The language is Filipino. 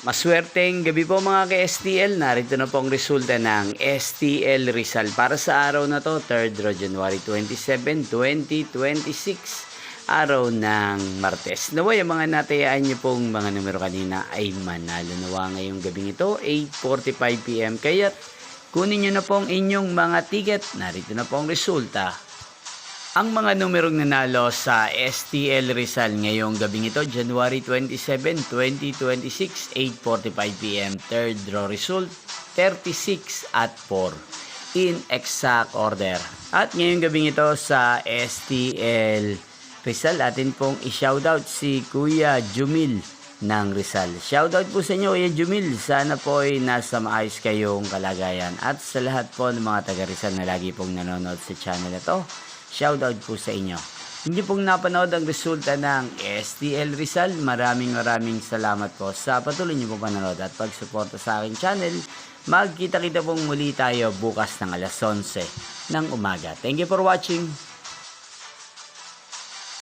Maswerteng gabi po mga ka-STL. Narito na po ang resulta ng STL Rizal para sa araw na to, 3rd January 27, 2026. Araw ng Martes. Naway ang mga natayaan niyo pong mga numero kanina ay manalo nawa ngayong gabing ito, 8:45 PM. Kaya kunin niyo na po ang inyong mga ticket. Narito na po ang resulta. Ang mga numerong nanalo sa STL Rizal ngayong gabing ito, January 27, 2026, 8:45 PM. Third draw result, 36 at 4 in exact order. At ngayong gabing ito sa STL Rizal, atin pong i-shoutout si Kuya Jumil ng Rizal. Shoutout po sa inyo, Kuya Jumil. Sana po ay nasa maayos kayong kalagayan. At sa lahat po ng mga taga Rizal na lagi pong nanonood sa channel na to, shoutout po sa inyo. Hindi pong napanood ang resulta ng STL Rizal. Maraming salamat po sa patuloy niyo pong panonood at pagsuporta sa aking channel. Magkita-kita pong muli tayo bukas ng alas 11 ng umaga. Thank you for watching.